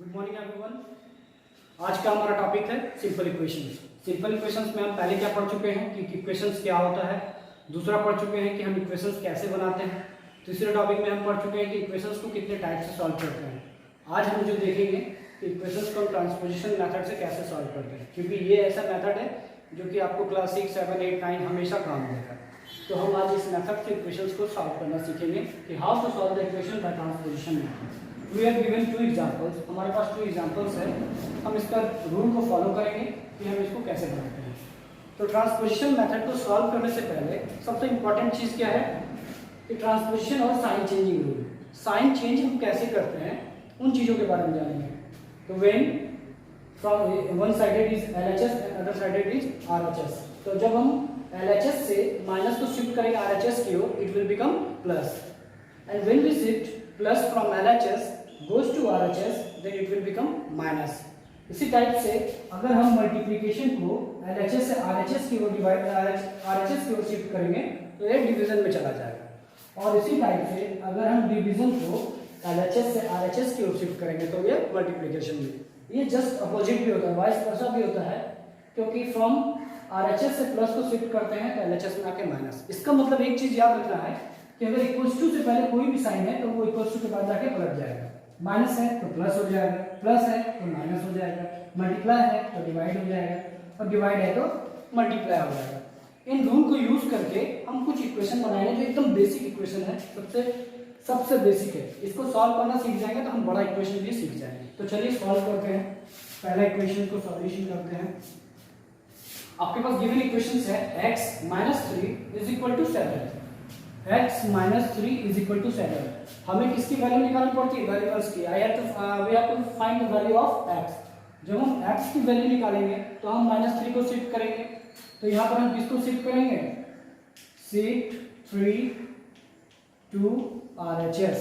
Good morning everyone. आज का हमारा टॉपिक है सिंपल इक्वेशंस। सिंपल इक्वेशंस में हम पहले क्या पढ़ चुके हैं कि इक्वेशंस क्या होता है, दूसरा पढ़ चुके हैं कि हम इक्वेशंस कैसे बनाते हैं, तीसरे टॉपिक में हम पढ़ चुके हैं कि इक्वेशंस को कितने टाइप से सॉल्व करते हैं। आज हम जो देखेंगे कि इक्वेशंस को हम ट्रांसपोजिशन मेथड से कैसे सॉल्व करते हैं, क्योंकि ये ऐसा मेथड है जो कि आपको क्लास 6, 7, 8, 9 हमेशा काम देगा। तो हम आज इस मेथड से इक्वेशंस को सॉल्व करना सीखेंगे कि how to solve the equation by transposition method. We have given 2 examples, हमारे पास 2 एग्जांपल्स है। हम इसका रूल को फॉलो करेंगे कि हम इसको कैसे बनाते हैं। तो ट्रांसपोजिशन मेथड को सॉल्व करने से पहले सबसे इंपॉर्टेंट चीज़ क्या है कि ट्रांसपोजिशन और sign changing rule. Sign change हम कैसे करते हैं उन चीज़ों के बारे में जानेंगे। तो when from one sided is LHS and other sided is RHS, तो जब हम LHS से माइनस को शिफ्ट करेंगे RHS की ओर, it will become plus, and when we shift plus from LHS goes to RHS, then it will become minus। इसी type से अगर हम मल्टीप्लिकेशन को LHS से RHS की ओर डिवाइड RHS की ओर शिफ्ट करेंगे तो ये डिवीजन में चला जाएगा, और इसी टाइप से अगर हम डिवीजन को LHS से RHS की ओर शिफ्ट करेंगे तो ये मल्टीप्लिकेशन में। ये जस्ट अपोजिट भी होता है, वाइस वर्सा भी होता है, क्योंकि फ्रॉम RHS से प्लस को शिफ्ट करते हैं तो LHS में आके माइनस। इसका मतलब एक चीज याद रखना है कि अगर इक्वल्स टू से पहले कोई भी साइन है तो वो इक्वल्स टू के बाद जाके पलट जाएगा। माइनस है तो प्लस हो जाएगा, प्लस है तो माइनस हो जाएगा, मल्टीप्लाई है तो डिवाइड हो जाएगा, और डिवाइड है तो मल्टीप्लाई हो जाएगा। इन रूल को यूज करके हम कुछ इक्वेशन बनाएंगे जो एकदम बेसिक इक्वेशन है, सबसे बेसिक है। इसको सॉल्व करना सीख जाएंगे तो हम बड़ा इक्वेशन भी सीख जाएंगे। तो चलिए सॉल्व करते हैं। पहला इक्वेशन को सॉल्यूशन करते हैं। आपके पास गिवन इक्वेशंस है x - 3 = 7। x - 3 = 7। हमें किसकी वैल्यू निकालनी पड़ती है? वेरिएबल्स की। We have to find the value of x। जब हम x की वैल्यू निकालेंगे तो हम -3 को शिफ्ट करेंगे। तो यहाँ पर हम किसको शिफ्ट करेंगे? Shift 3 to RHS।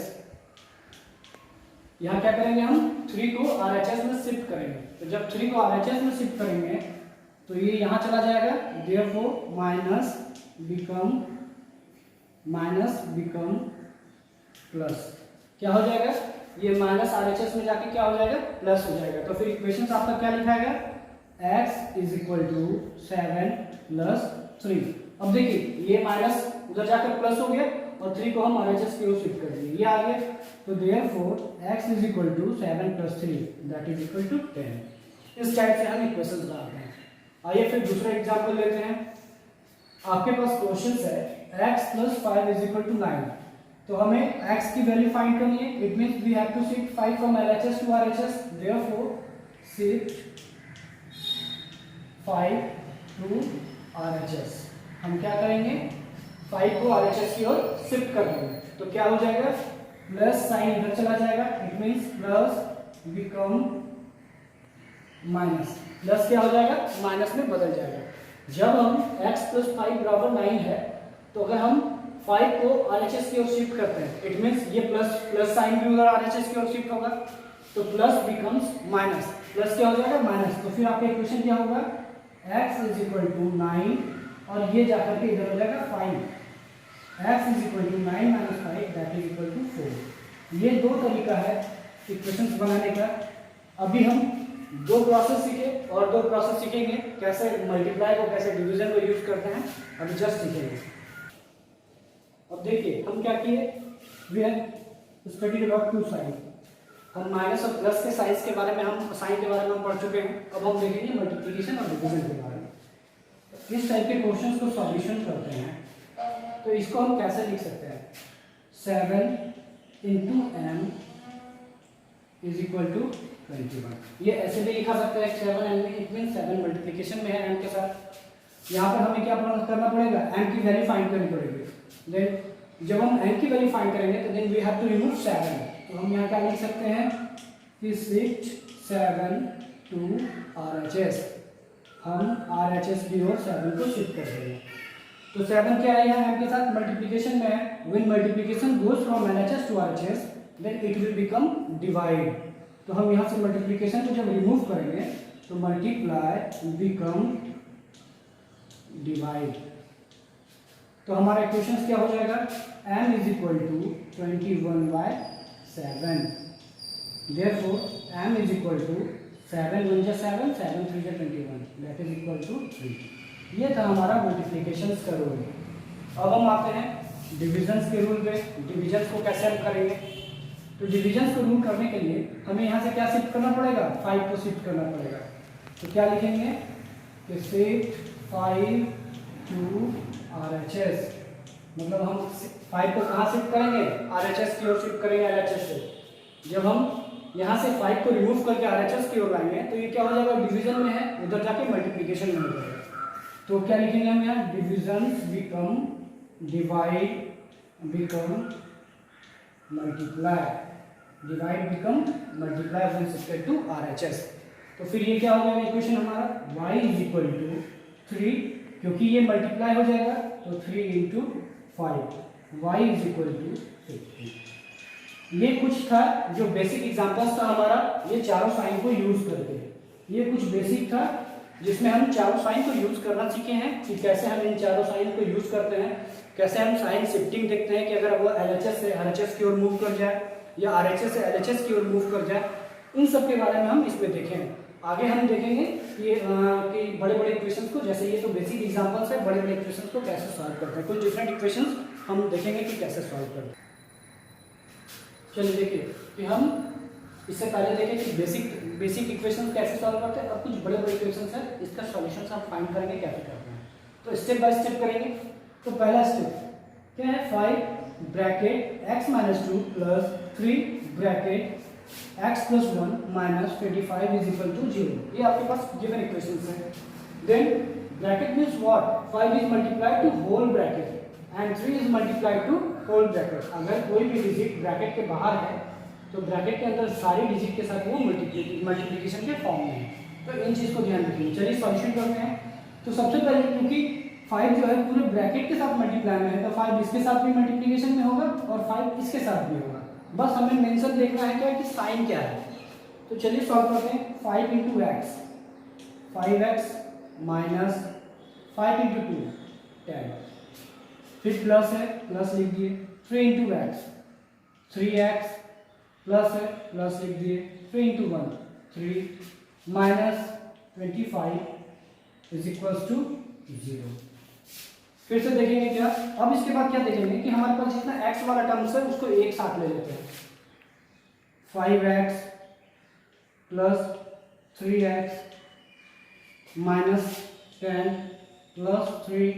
यहाँ क्या करेंगे? हम 3 को RHS में शिफ्ट करेंगे। तो जब 3 को RHS में शिफ्ट करेंगे तो ये यहाँ चला जाएगा, therefore माइनस बिकम प्लस। क्या हो जाएगा? ये माइनस RHS में जाके क्या हो जाएगा? प्लस हो जाएगा। तो फिर इक्वेशन आपका क्या लिखा है? x = 7 + 3। अब देखिए ये माइनस उधर जाकर प्लस हो गया और 3 को हम RHS की ओर शिफ्ट कर देंगे, ये आ गया। तो therefore x = 7 + 3 = 10। इस टाइप से हम इक्वेशंस बनाते हैं। आइए फिर दूसरा एग्जांपल लेते हैं। आपके पास क्वेश्चन है x + 5 = 9। तो हमें x की वैल्यू फाइंड करनी है। It means we have to shift 5 from LHS to RHS, therefore shift 5 to RHS। हम क्या करेंगे? 5 को RHS की ओर शिफ्ट कर देंगे। तो क्या हो जाएगा? प्लस साइन इधर चला जाएगा, it means plus become minus. Plus क्या हो जाएगा? माइनस में बदल जाएगा। जब हम x + 5 = 9 है तो अगर हम 5 को RHS की ओर शिफ्ट करते हैं, इट मींस ये प्लस साइन भी उधर RHS की ओर शिफ्ट होगा, तो प्लस बिकम्स माइनस। प्लस क्या हो जाएगा? माइनस। तो फिर आपका इक्वेशन क्या होगा? x = 9 और ये जाकर के इधर हो जाएगा 5। x = 9 - 5 = 4। ये दो तरीका है इक्वेशंस बनाने का। अभी हम 2 प्रोसेस सीखे और 2 प्रोसेस सीखेंगे कैसे मल्टीप्लाई को, कैसे डिवीजन को यूज करते हैं, अभी जस्ट सीखेंगे। अब देखिए हम क्या किए, we have studied about 2 sign. हम माइनस और प्लस के साइंस के बारे में, हम साइन के बारे में हम पढ़ चुके हैं। अब हम देखेंगे मल्टीप्लिकेशन और डिवीजन के बारे में। इस टाइप के क्वेश्चंस को सॉल्यूशन करते हैं तो इसको हम कैसे लिख सकते हैं? 7 × m = 21। ये ऐसे भी लिखा सकते हैं 7 m, इट मीन 7 मल्टीप्लिकेशन में है m के साथ। यहाँ पर हमें क्या करना पड़ेगा? m की वैल्यू फाइंड करनी पड़ेगी। देन जब हम m की वैल्यू फाइंड करेंगे तो then we have to remove 7। तो हम यहाँ क्या लिख सकते हैं कि शिफ्ट 7 to RHS। हम RHS की ओर 7 को शिफ्ट कर देंगे। तो 7 क्या है? यहाँ m के साथ मल्टीप्लिकेशन में है। When multiplication goes from LHS to RHS then it will become divide. तो हम यहाँ से मल्टीप्लिकेशन को जब रिमूव करेंगे तो मल्टीप्लाई बिकम डिवाइड। तो हमारा इक्वेशन क्या हो जाएगा? m = 21/7। Therefore m is equal to 7 1 जा 7 7 3 जा 21 दैट इज इक्वल टू 3। ये था हमारा मल्टीप्लिकेशंस का रूल। अब हम आते हैं डिविजन्स के रूल पे। डिविजन्स को कैसे हम करेंगे? तो डिविजन्स को रूल करने के लिए हमें यहाँ से क्या शिफ्ट करना पड़ेगा? 5 को शिफ्ट करना पड़ेगा। तो क्या लिखेंगे कि शिफ्ट 5 टू RHS, मतलब हम 5 को कहाँ शिफ्ट करेंगे? RHS की ओर शिफ्ट करेंगे LHS से। जब हम यहाँ से 5 को रिमूव करके RHS की ओर लाएंगे तो ये क्या हो जाएगा? डिवीजन में है, उधर जाके मल्टीप्लिकेशन में हो जाएगा। तो क्या लिखेंगे हम यहाँ? Divisions become divide become multiply, divide become multiply when shifted to RHS। तो फिर ये क्या हो जाएगा इक्वेशन हमारा? y इज इक्वल टू 3, क्योंकि ये मल्टीप्लाई हो जाएगा तो 3 into 5 y is equal to 50। ये कुछ था जो बेसिक एग्जांपल्स था हमारा, ये चारों साइन को यूज करके। ये कुछ बेसिक था जिसमें हम चारों साइन को यूज करना सीखे हैं कि कैसे हम इन चारों साइन को यूज करते हैं, कैसे हम साइन शिफ्टिंग देखते हैं कि अगर वो LHS से RHS की ओर मूव कर जाए या RHS से LHS की ओर मूव कर जाए, इन सब के बारे में हम इसमें देखेंगे। आगे हम देखेंगे कि बड़े बड़े इक्वेशंस को, जैसे ये तो बेसिक एग्जांपल्स है, बड़े बड़े इक्वेशंस को कैसे सॉल्व करते हैं, कुछ डिफरेंट इक्वेशंस हम देखेंगे कि कैसे सॉल्व करते हैं। चलिए देखिए कि हम इससे पहले देखें कि बेसिक इक्वेशंस कैसे सॉल्व करते हैं, अब कुछ बड़े बड़े इक्वेशंस है, इसका सॉल्यूशंस हम फाइंड करेंगे कैसे करते हैं। तो स्टेप बाय स्टेप करेंगे। तो पहला स्टेप क्या है? 5 bracket x - 2 plus 3 bracket x + 1 - 25 is equal to 0। ये आपके पास गिवन इक्वेशंस है। Then bracket means what? 5 is multiplied to whole bracket and 3 is multiplied to whole bracket. अगर कोई भी डिजिट ब्रैकेट के बाहर है तो ब्रैकेट के अंदर सारी डिजिट के साथ वो मल्टीप्लिकेशन के फॉर्म में है। तो इन चीज को ध्यान रखिए। चलिए सॉल्यूशन करते हैं। तो सबसे पहले क्योंकि 5 जो है पूरे ब्रैकेट के साथ मल्टीप्लाई में है तो 5 इसके साथ भी मल्टीप्लिकेशन में होगा और 5 इसके साथ भी होगा। बस हमें मेंशन देखना है क्या कि साइन क्या है। तो चलिए सॉल्व करते हैं। 5 × x 5x माइनस 5 × 2 10, फिर प्लस है, प्लस लिख दिए। 3 × x 3x प्लस है, प्लस लिख दिए। 3 × 1 3 माइनस 25 इज इक्वल्स टू 0। फिर से देखेंगे क्या? अब इसके बाद क्या देखेंगे कि हमारे पास जितना x वाला टर्म्स है उसको एक साथ ले लेते हैं। 5x plus 3x minus 10 plus 3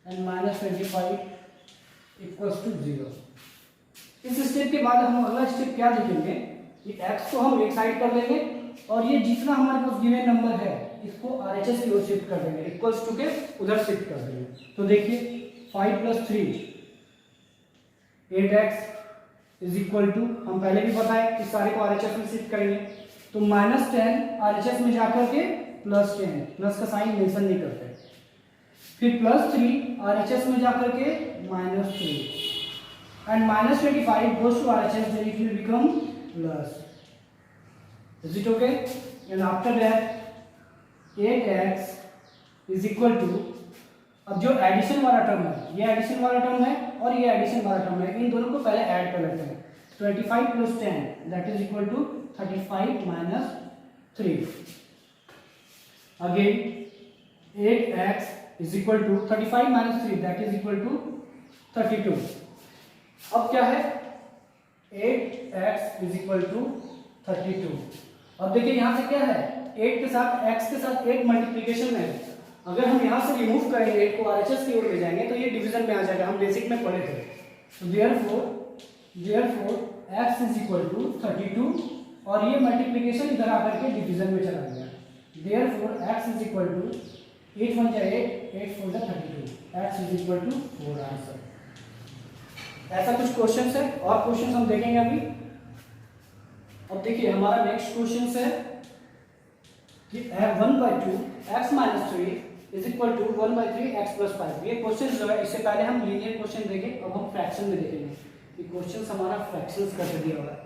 and minus 25 equals to 0। इस स्टेप के बाद हम अगला स्टेप क्या देखेंगे कि x को हम एक साइड कर लेंगे और ये जितना हमारे पास गिवन नंबर है इसको RHS की ओर शिफ्ट कर देंगे, इक्वल्स टू के उधर शिफ्ट कर देंगे। तो देखिए 5 + 3 8x इज इक्वल टू, हम पहले भी बताए कि सारे को RHS में शिफ्ट करेंगे। तो -10 RHS में जाकर के +10, प्लस का साइन मेंशन नहीं करते। फिर +3 RHS में जाकर के -3 and -25 goes to RHS, then it will become plus. Is it okay? And after that 8x is equal to, अब जो एडिशन वाला टर्म है, ये एडिशन वाला टर्म है और ये एडिशन वाला टर्म है, इन दोनों को पहले ऐड कर लेते हैं। 25 + 10 that is equal to 35 - 3। Again 8x is equal to 35 - 3 that is equal to 32। अब क्या है? 8x is equal to 32। अब देखिए यहाँ से क्या है? 8 के साथ x के साथ 8 मल्टीप्लिकेशन में है। अगर हम यहाँ से रिमूव करेंगे 8 को RHS की ओर ले जाएंगे तो ये डिवीजन में आ जाएगा, हम बेसिक में पढ़े थे। तो therefore x is equal to 32 और ये मल्टीप्लिकेशन इधर आकर के डिवीजन में चला गया। therefore x is equal to 8 1 जा 8 8 4 जा 32, x is equal to 4 answer. ऐसा कुछ क्वेश्चंस है और क्वेश्चंस हम देखेंगे अभी। अब देखिए हमारा नेक्स्ट क्वेश्चन है कि 1/2 x - 3 is equal to 1/3 x + 5। ये क्वेश्चन जो है इससे पहले हम लीनियर क्वेश्चन देखे, अब हम फ्रैक्शन में देखेंगे कि क्वेश्चन हमारा फ्रैक्शंस कैसे दिया हुआ है।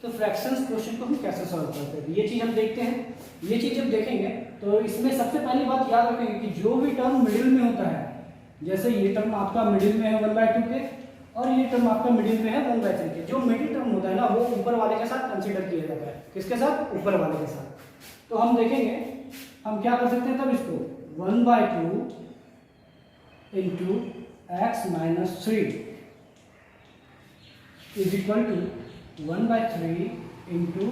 तो फ्रैक्शंस क्वेश्चन को हम कैसे सॉल्व करते हैं ये चीज़ हम देखते हैं। ये चीज़ जब देखेंगे तो इसमें सबसे पहली बात याद रखेंगे कि जो भी टर्म मिडिल में होता है, जैसे ये टर्म आपका मिडिल में है 1/2 के, और ये टर्म आपका मिडिल में है 1/3 के। जो मिडिल टर्म होता है ना वो ऊपर वाले के साथ कंसीडर किया जाता है। किसके साथ? ऊपर वाले के साथ। तो हम देखेंगे हम क्या कर सकते हैं तब इसको 1/2 into x minus 3 is equal to 1/3 into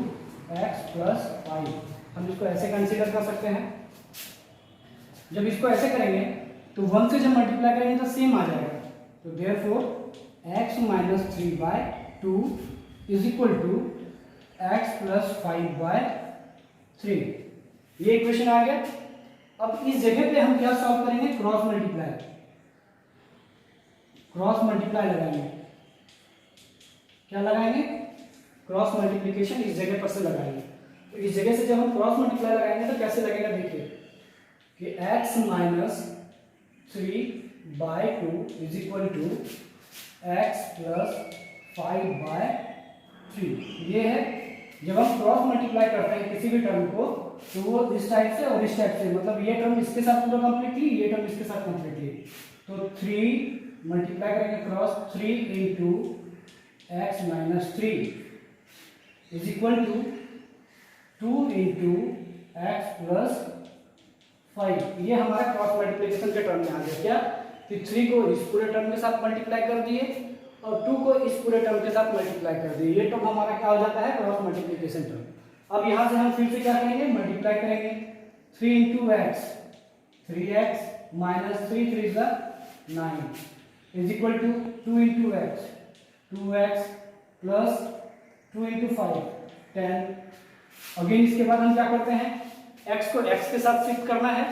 x plus 5। हम इसको ऐसे कंसीडर कर सकते हैं। जब इसको ऐसे करेंगे तो 1 से जब मल्टीप्लाई करेंगे तो सेम आ जाएगा। तो therefore x minus 3/2 is equal to x plus 5/3। ये इक्वेशन आ गया। अब इस जगह पे हम क्या सॉल्व करेंगे? Cross multiply. क्रॉस मल्टीप्लाई लगाएंगे। क्या लगाएंगे? क्रॉस मल्टीप्लिकेशन इस जगह पर से लगाएंगे। तो इस जगह से जब हम क्रॉस मल्टीप्लाई लगाएंगे तो कैसे लगेगा? देखिए कि x minus 3/2 is equal to x plus 5/3। ये है जब हम क्रॉस मल्टीप्लाई करते हैं किसी भी टर्म को तो वो इस टाइप से और इस टाइप से, मतलब ये टर्म इसके साथ पूरा कंप्लीटली, ये टर्म इसके साथ कंप्लीटली। तो 3 मल्टीप्लाई करेंगे cross 3 into x minus 3 is equal to 2 into x plus 5। ये हमारा क्रॉस मल्टीप्लिकेशन के टर्म में आ गया। क्या कि 3 को इस पूरे टर्म के साथ मल्टीप्लाई कर दिए और 2 को इस पूरे टर्म के साथ मल्टीप्लाई कर दिए। ये टर्म हमारा क्या हो जाता है? Cross multiplication term. अब यहाँ से हम फिर से क्या करेंगे? मल्टीप्लाई करेंगे 3 into x 3x minus 3 3 is 9 is equal to 2 into x 2x plus 2 into 5 10। Again इसके बाद हम क्या करते हैं? x को x के साथ शिफ्ट करना है,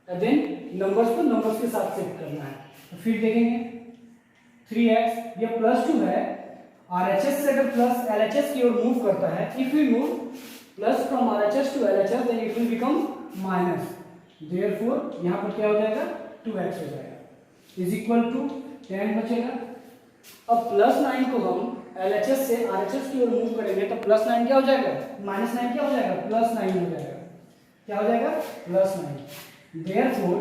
देन नंबर्स को नंबर्स के साथ शिफ्ट करना है। तो फिर देखेंगे 3x ये +2 है। RHS से अगर प्लस LHS की ओर मूव करता है, if we move plus from RHS to LHS then it will become minus. Therefore यहाँ पर क्या हो जाएगा? 2x हो जाएगा इज इक्वल टू 10 बचेगा। अब +9 को हम LHS से RHS की ओर मूव करेंगे तो +9 क्या हो जाएगा? -9 क्या हो जाएगा? +9 हो जाएगा। क्या हो जाएगा? +9। देयरफॉर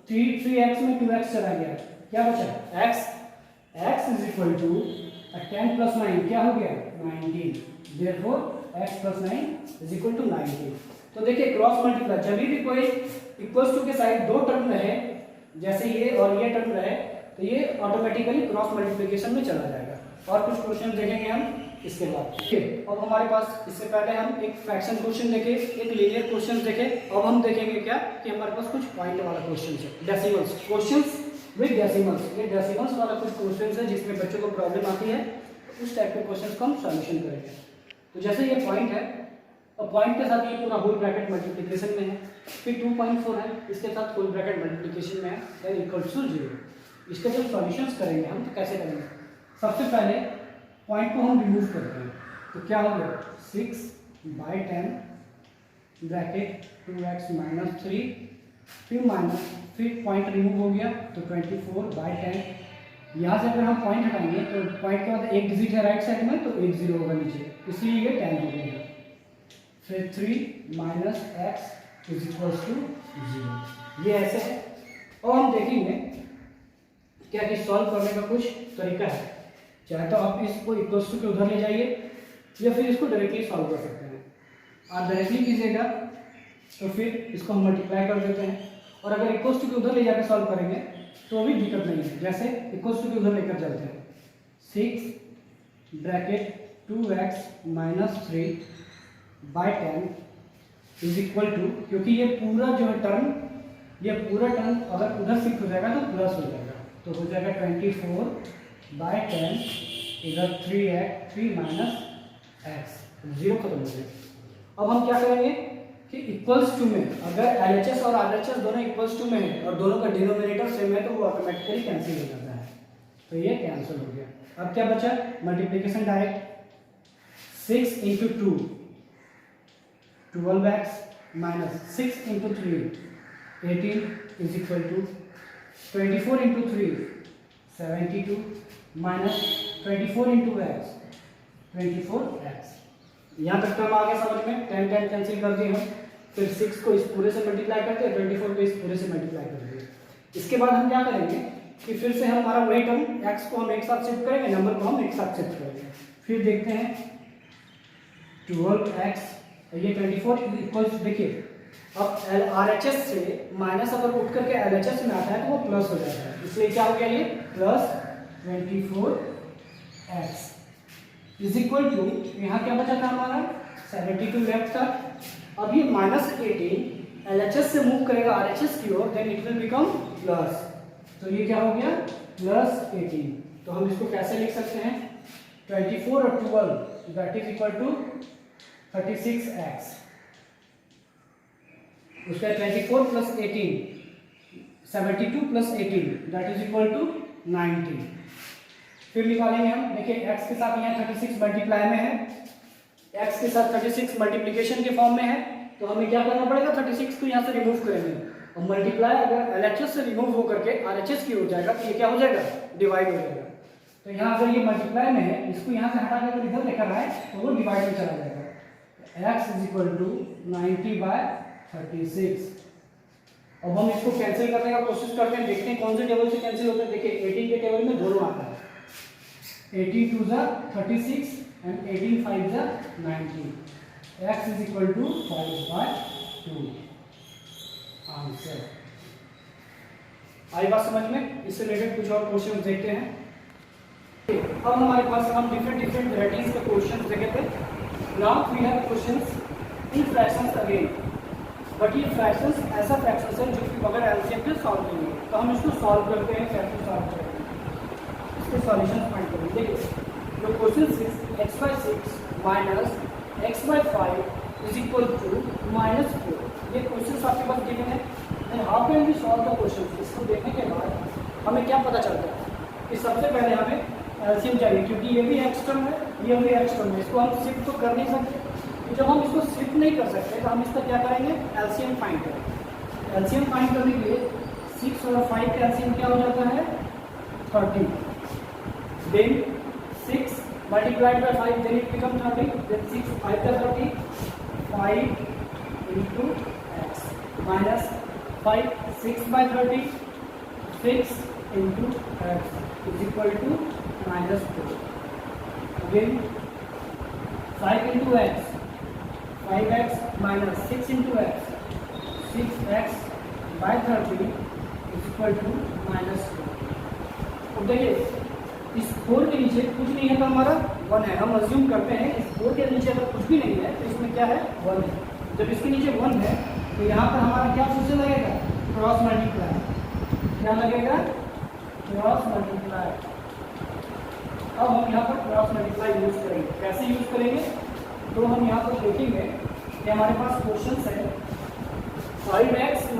3x में 2x चला गया, क्या बचा? x is equal to 10 plus 9 क्या हो गया? 19। Therefore x plus 9 is equal to 19। तो देखिए क्रॉस मल्टीप्लाई जब भी कोई इक्वल्स टू के साइड दो टर्म रहे, जैसे ये और ये टर्म रहे, तो ये ऑटोमेटिकली क्रॉस मल्टीप्लिकेशन में चला जाएगा। और कुछ क्वेश्चन देखेंगे हम इसके बाद। ठीक है, अब हमारे पास इससे पहले हम एक फ्रैक्शन क्वेश्चन देखे, एक लीनियर क्वेश्चन देखे। अब हम देखेंगे क्या कि हमारे पास कुछ पॉइंट वाला क्वेश्चन है, डेसिमल्स क्वेश्चंस विद डेसिमल्स। ये डेसिमल्स वाला कुछ क्वेश्चन है जिसमें बच्चों को प्रॉब्लम आती है, तो उस टाइप के क्वेश्चन को हम सॉल्यूशन करेंगे। तो जैसे ये पॉइंट है और पॉइंट के साथ ये पूरा होल ब्रैकेट मल्टीप्लिकेशन में है, फिर 2.4 है, इसके साथ होल ब्रैकेट मल्टीप्लिकेशन में है, देन इक्वल्स टू 0। इसके जब सॉल्यूशंस करेंगे हम तो कैसे करेंगे? सबसे पहले पॉइंट को हम रिमूव करते हैं। तो क्या हो गया? 6/10 ब्रैकेट 2x माइनस 3 फिर पॉइंट रिमूव हो गया तो 24/10। यहाँ से अगर हम पॉइंट हटाएंगे तो पॉइंट के बाद एक डिजिट है राइट साइड में तो एक 0 होगा नीचे, इसलिए ये 10 हो गया। फिर 3 minus x is equal to 0। ये ऐसे है। और हम देखेंगे क्या कि सॉल्व करने का कुछ तरीका है। चाहे तो आप इसको इक्वल्स टू के उधर ले जाइए या फिर इसको डायरेक्टली सॉल्व कर सकते हैं। आप डायरेक्टली कीजिएगा तो फिर इसको हम मल्टीप्लाई कर देते हैं, और अगर इक्वल्स टू के उधर ले जाकर सॉल्व करेंगे तो भी दिक्कत नहीं है। जैसे इक्वल्स टू के उधर लेकर चलते हैं, 6 bracket 2x minus 3/10 is equal to, क्योंकि ये पूरा जो है टर्म, ये पूरा टर्म अगर उधर शिफ्ट हो जाएगा तो प्लस हो जाएगा, तो हो जाएगा 24/10 इधर 3 माइनस एक्स, 0 खत्म हो गया। अब हम क्या करेंगे कि इक्वल्स टू में अगर LHS और RHS दोनों इक्वल्स टू में है और दोनों का डिनोमिनेटर सेम है तो वो ऑटोमेटिकली कैंसिल हो जाता है, तो ये कैंसिल हो गया। अब क्या बचा? Multiplication direct, 6 into 2 12x minus 6 into 3 18 is equal to 24 into 3 72 minus 24 into x 24x। यहाँ तक टर्म आ गया समझ में? 10 कैंसिल कर दिए हम, फिर 6 को इस पूरे से मल्टीप्लाई करते हैं, 24 को इस पूरे से मल्टीप्लाई कर दिए। इसके बाद हम क्या करेंगे कि फिर से हमारा वही टर्म x को हम एक साथ शिफ्ट करेंगे, नंबर को हम एक साथ शिफ्ट करेंगे। फिर देखते हैं 12x ये 24 इक्वल्स, देखिए अब RHS से माइनस अगर उठ करके LHS में आता है तो वो प्लस हो जाता है, इसलिए क्या हो गया ये plus 24x is equal to, यहाँ क्या बचा था हमारा 72 लेफ्ट था। अब ये -18 LHS से मूव करेगा RHS की ओर, then it will become plus, तो ये क्या हो गया +18। तो हम इसको कैसे लिख सकते हैं 24 और 12 that is equal to 36x, उसका 24 + 18 72 + 18 दैट इज इक्वल टू 90। फिर निकालेंगे हम, देखिए x के साथ यहाँ 36 मल्टीप्लाई में है, x के साथ 36 मल्टीप्लिकेशन के फॉर्म में है, तो हमें क्या करना पड़ेगा 36 को यहाँ से रिमूव करेंगे और मल्टीप्लाई अगर LHS से रिमूव हो करके RHS की हो जाएगा तो ये क्या हो जाएगा डिवाइड हो जाएगा। तो यहाँ अगर ये मल्टीप्लाई में है, इसको यहाँ से हटा के इधर लेकर आए तो वो डिवाइड में चला जाएगा। x = 90/36। अब हम इसको कैंसिल करने का कोशिश करते हैं, देखते हैं कौन से टेबल से कैंसिल होता है। देखिए 18 के टेबल में दोनों आता है, 18 2 = 36 and 18 5 = 90। x = 5/2 answer. आई बात समझ में? इससे रिलेटेड कुछ और क्वेश्चन देखते हैं। अब हमारे पास हम डिफरेंट वैराइटीज के क्वेश्चन देखे थे। Now we have questions in fractions again, but ये फ्रैक्शंस ऐसा फ्रैक्शंस है जो कि बगैर एलसीएम के सॉल्व नहीं है, तो हम इसको सॉल्व करते हैं, कैसे सॉल्व करेंगे इसके सॉल्यूशंस फाइंड करेंगे। देखिए the question is x/6 - x/5 = -4। ये क्वेश्चंस आपके पास गिवन है, then how can we solve the questions. इसको देखने के बाद हमें क्या पता चलता है कि सबसे पहले हमें एलसीएम चाहिए, क्योंकि ये भी एक्स टर्म है, ये भी एक्स टर्म है, इसको हम शिफ्ट तो कर नहीं सकते। तो जब हम इसको शिफ्ट नहीं कर सकते तो हम इसका क्या करेंगे एलसीएम फाइंड करेंगे। एलसीएम फाइंड करने के लिए 6 और 5 का एलसीएम क्या हो जाता है 30, then 6 × 5 then it become 30, then 6 5 का 30 5 × x minus 5 6/30 6 × x is equal to -4, again 5 × x 5x minus 6 × x 6x/30 is equal to -4। अब देखिए इस 4 के नीचे कुछ नहीं है तो हमारा 1 है, हम अज्यूम करते हैं इस 4 के नीचे अगर कुछ भी नहीं है तो इसमें क्या है 1 है। जब इसके नीचे 1 है तो यहाँ पर हमारा क्या फंक्शन लगेगा क्रॉस मल्टीप्लाई, क्या लगेगा क्रॉस मल्टीप्लाई। अब हम यहाँ पर क्रॉस मल्टीप्लाई यूज करेंगे, कैसे यूज करेंगे तो हम यहाँ पर देखेंगे कि हमारे पास क्वेश्चन है 5x -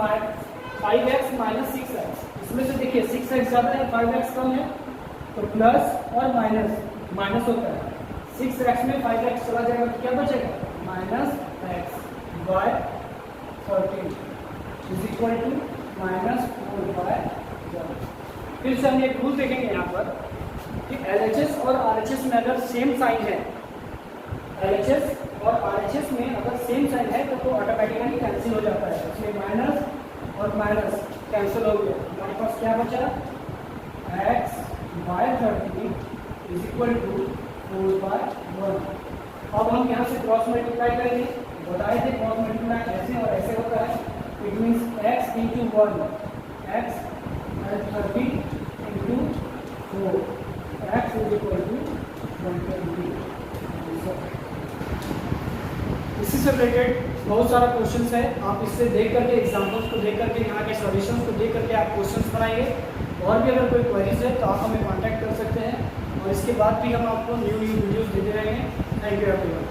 6x, इसमें से देखिए 6x ज़्यादा है 5x कम है, तो प्लस और माइनस होता है। 6x में 5x चला जाएगा तो क्या बचेगा -x/13 इज इक्वल टू -4/1। फिर से हम एक रूल देखेंगे यहाँ पर कि LHS और RHS में अगर सेम साइन है, LHS और RHS में अगर सेम साइन है तो ऑटोमेटिकली कैंसिल हो जाता है, इसमें माइनस और माइनस कैंसिल हो गया। हमारे पास क्या बचा x/13 इज इक्वल टू 4/1। अब हम यहाँ से क्रॉस मल्टीप्लाई करेंगे, बताए थे क्रॉस मल्टीप्लाई ऐसे और ऐसे होता है, it means x × 1 x 30 × 4 x is equal to 120। इसी से रिलेटेड बहुत सारा क्वेश्चंस है, आप इससे देख करके एग्जाम्पल्स को देख करके यहाँ के सॉल्यूशंस को देख करके आप क्वेश्चंस बनाइए। और भी अगर कोई क्वेरीज है तो आप हमें कांटेक्ट कर सकते हैं, और इसके बाद भी हम आपको न्यू वीडियोस देते रहेंगे। Thank you everyone.